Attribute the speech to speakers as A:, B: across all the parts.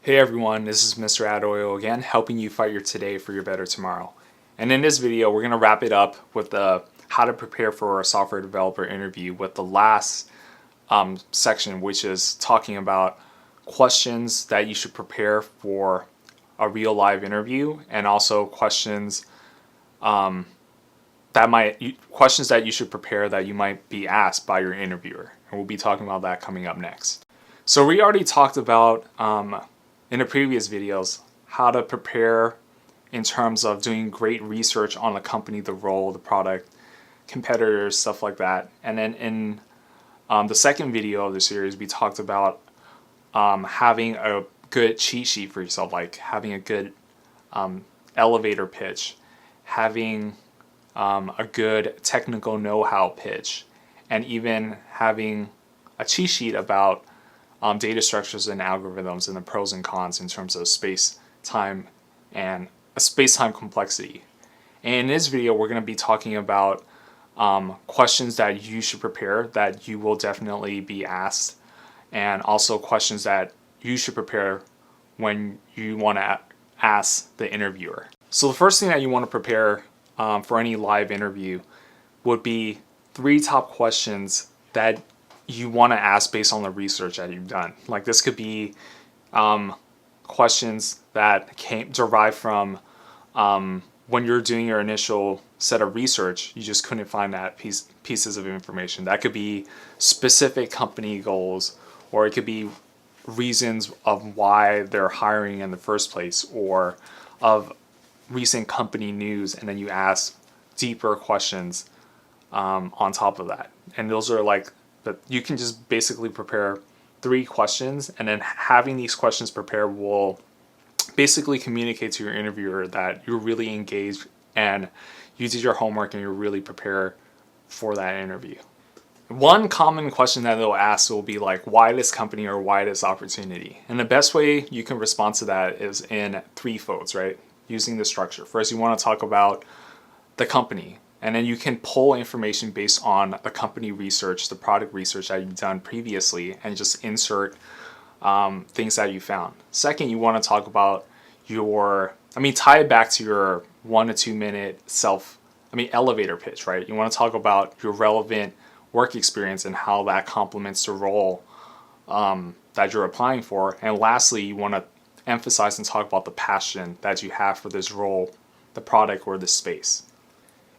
A: Hey everyone, this is MrAddOil again, helping you fight your today for your better tomorrow. And in this video, we're going to wrap it up with the how to prepare for a software developer interview with the last section, which is talking about questions that you should prepare for a real live interview, and also questions questions that you should prepare that you might be asked by your interviewer. And we'll be talking about that coming up next. So we already talked about in the previous videos how to prepare in terms of doing great research on the company, the role, the product, competitors, stuff like that. And then in the second video of the series, we talked about having a good cheat sheet for yourself, like having a good elevator pitch, having a good technical know-how pitch, and even having a cheat sheet about data structures and algorithms and the pros and cons in terms of space-time and space-time complexity. And in this video, we're going to be talking about questions that you should prepare that you will definitely be asked, and also questions that you should prepare when you want to ask the interviewer. So the first thing that you want to prepare for any live interview would be 3 top questions that you want to ask based on the research that you've done. Like, this could be questions that derive from when you're doing your initial set of research, you just couldn't find that pieces of information. That could be specific company goals, or it could be reasons of why they're hiring in the first place, or of recent company news, and then you ask deeper questions on top of that. And those are like that you can just basically prepare 3 questions, and then having these questions prepared will basically communicate to your interviewer that you're really engaged and you did your homework and you're really prepared for that interview. One common question that they'll ask will be like, why this company or why this opportunity? And the best way you can respond to that is in 3 folds, right? Using the structure. First, you want to talk about the company, and then you can pull information based on the company research, the product research that you've done previously, and just insert things that you found. Second, you want to talk about tie it back to your 1 to 2 minute elevator pitch, right? You want to talk about your relevant work experience and how that complements the role that you're applying for. And lastly, you want to emphasize and talk about the passion that you have for this role, the product, or the space.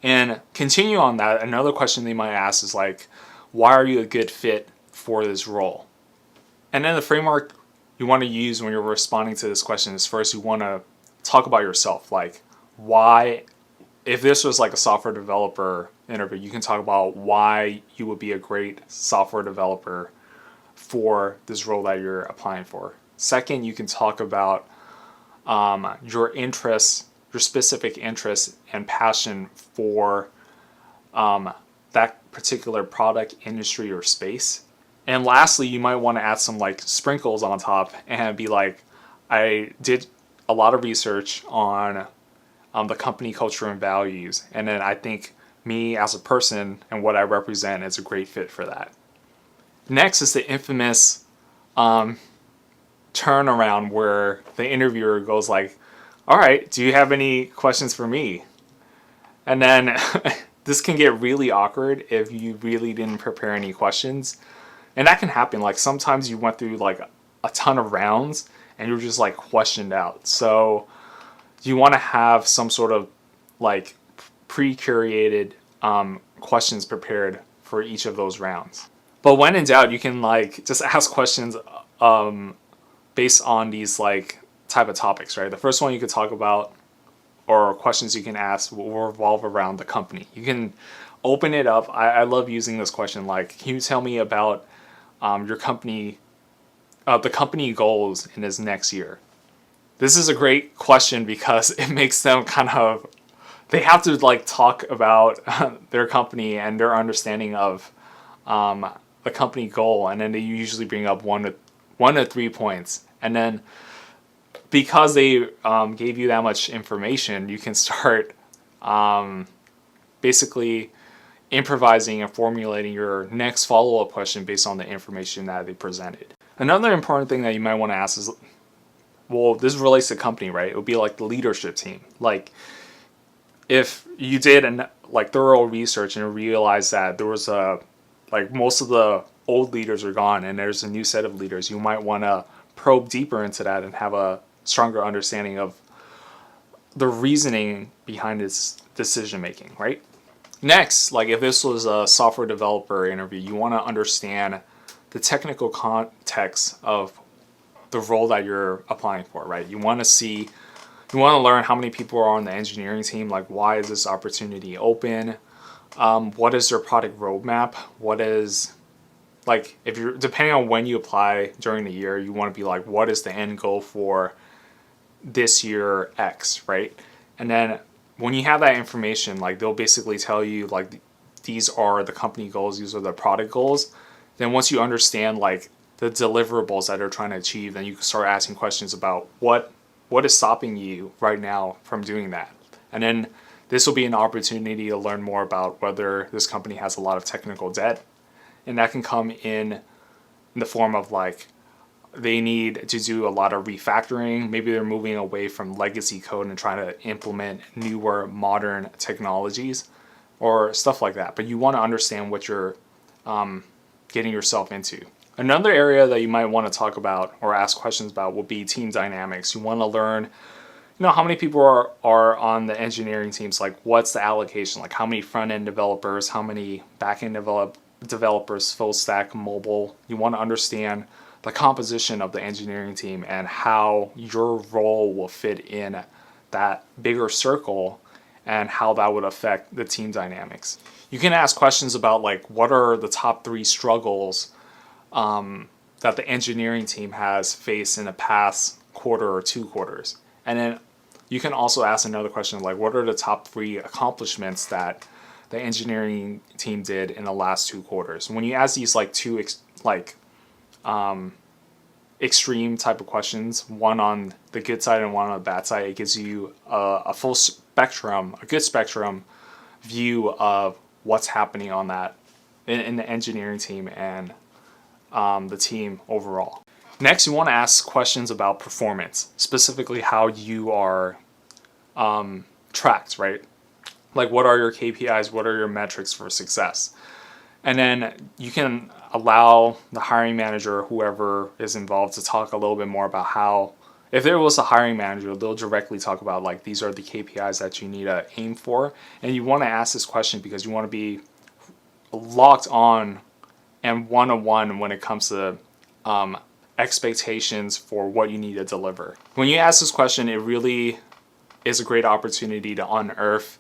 A: And continue on that, another question they might ask is like, why are you a good fit for this role? And then the framework you want to use when you're responding to this question is, first you want to talk about yourself. Like, why, if this was like a software developer interview, you can talk about why you would be a great software developer for this role that you're applying for. Second, you can talk about your interests, your specific interests and passion for that particular product, industry, or space. And lastly, you might want to add some like sprinkles on top and be like, I did a lot of research on the company culture and values, and then I think me as a person and what I represent is a great fit for that. Next is the infamous turnaround where the interviewer goes like, all right, do you have any questions for me? And then this can get really awkward if you really didn't prepare any questions. And that can happen. Like, sometimes you went through like a ton of rounds and you're just like questioned out. So you want to have some sort of like pre-curated questions prepared for each of those rounds. But when in doubt, you can like just ask questions based on these like type of topics, right? The first one you could talk about, or questions you can ask, will revolve around the company. You can open it up. I love using this question, like, can you tell me about your company, the company goals in this next year? This is a great question because it makes them they have to like talk about their company and their understanding of the company goal, and then they usually bring up one to 3 points. And then because they gave you that much information, you can start basically improvising and formulating your next follow-up question based on the information that they presented. Another important thing that you might want to ask is, well, this relates to company, right? It would be like the leadership team. Like if you did like thorough research and realized that there was like most of the old leaders are gone and there's a new set of leaders, you might want to probe deeper into that and have a stronger understanding of the reasoning behind its decision making, right? Next, like if this was a software developer interview, you want to understand the technical context of the role that you're applying for, right? You want to learn how many people are on the engineering team, like why is this opportunity open? What is their product roadmap? What is, like, if you're, depending on when you apply during the year, you want to be like, what is the end goal for this year X, right? And then when you have that information, like they'll basically tell you like these are the company goals, these are the product goals. Then once you understand like the deliverables that they're trying to achieve, then you can start asking questions about what is stopping you right now from doing that. And then this will be an opportunity to learn more about whether this company has a lot of technical debt. And that can come in the form of like they need to do a lot of refactoring. Maybe they're moving away from legacy code and trying to implement newer modern technologies or stuff like that. But you want to understand what you're getting yourself into. Another area that you might want to talk about or ask questions about will be team dynamics. You want to learn, how many people are on the engineering teams, like what's the allocation, like how many front-end developers, how many back-end developers, full stack, mobile. You want to understand the composition of the engineering team and how your role will fit in that bigger circle and how that would affect the team dynamics. You can ask questions about like what are the top 3 struggles that the engineering team has faced in the past quarter or 2 quarters. And then you can also ask another question like what are the top 3 accomplishments that the engineering team did in the last 2 quarters. When you ask these like two extreme type of questions, one on the good side and one on the bad side, it gives you a full spectrum, a good spectrum view of what's happening on that in the engineering team and the team overall. Next, you want to ask questions about performance, specifically how you are tracked, right? Like what are your KPIs, what are your metrics for success? And then you can allow the hiring manager or whoever is involved to talk a little bit more about how, if there was a hiring manager, they'll directly talk about like these are the KPIs that you need to aim for. And you want to ask this question because you want to be locked on and one-on-one when it comes to expectations for what you need to deliver. When you ask this question, it really is a great opportunity to unearth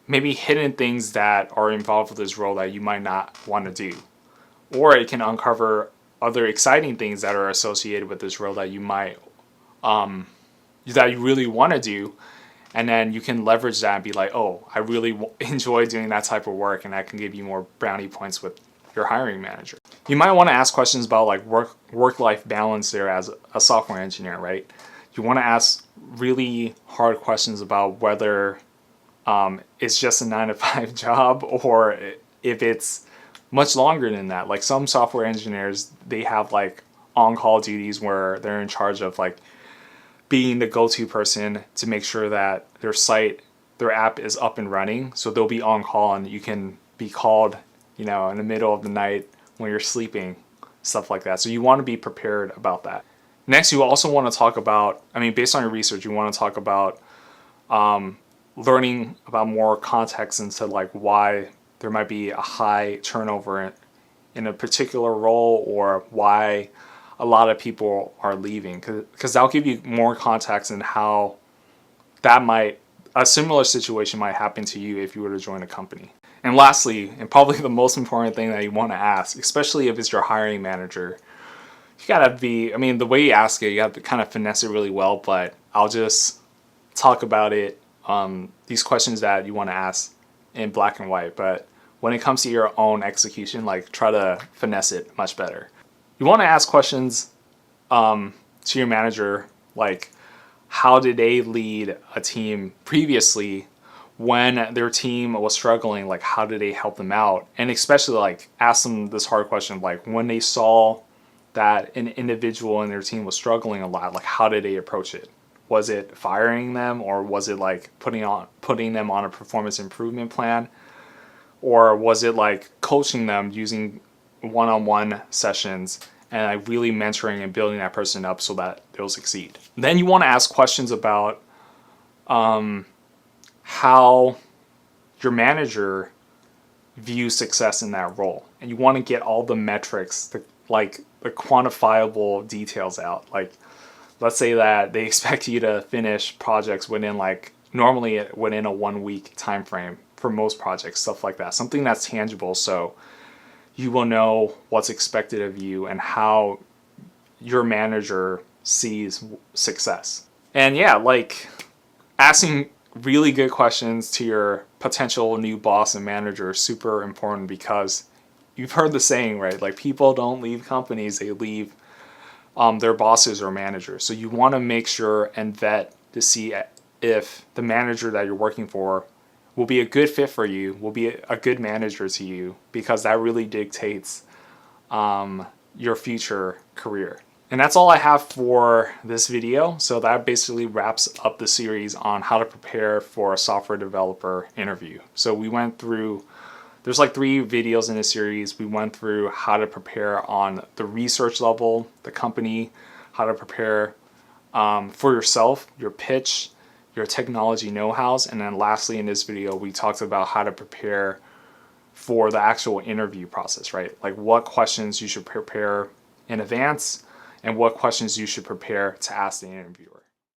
A: maybe hidden things that are involved with this role that you might not want to do. Or it can uncover other exciting things that are associated with this role that you might, that you really want to do. And then you can leverage that and be like, oh, I really enjoy doing that type of work, and that can give you more brownie points with your hiring manager. You might want to ask questions about like work-life balance there as a software engineer, right? You want to ask really hard questions about whether it's just a 9-to-5 job or if it's much longer than that. Like some software engineers, they have like on-call duties where they're in charge of like being the go-to person to make sure that their site, their app is up and running. So they'll be on call and you can be called, in the middle of the night when you're sleeping, stuff like that. So you want to be prepared about that. Next, you also want to talk about, based on your research, you want to talk about learning about more context into like why there might be a high turnover in a particular role or why a lot of people are leaving, because that'll give you more context in how a similar situation might happen to you if you were to join a company. And lastly, and probably the most important thing that you want to ask, especially if it's your hiring manager, you gotta be, the way you ask it, you have to kind of finesse it really well, but I'll just talk about it, these questions that you want to ask in black and white, but when it comes to your own execution, like try to finesse it much better. You want to ask questions to your manager, like how did they lead a team previously when their team was struggling, like how did they help them out? And especially like ask them this hard question, like when they saw that an individual in their team was struggling a lot, like how did they approach it? Was it firing them, or was it like putting them on a performance improvement plan? Or was it like coaching them using one-on-one sessions and like really mentoring and building that person up so that they'll succeed? Then you want to ask questions about how your manager views success in that role. And you want to get all the metrics, the quantifiable details out. Like, let's say that they expect you to finish projects normally within a 1 week time frame for most projects, stuff like that. Something that's tangible, so you will know what's expected of you and how your manager sees success. And yeah, like asking really good questions to your potential new boss and manager is super important, because you've heard the saying, right? Like, people don't leave companies, they leave their bosses or managers. So you want to make sure and vet to see if the manager that you're working for will be a good fit for you, will be a good manager to you, because that really dictates your future career. And that's all I have for this video. So that basically wraps up the series on how to prepare for a software developer interview. So we went through, there's like 3 videos in this series. We went through how to prepare on the research level, the company, how to prepare for yourself, your pitch, your technology know-hows. And then lastly, in this video, we talked about how to prepare for the actual interview process, right? Like what questions you should prepare in advance and what questions you should prepare to ask the interviewer.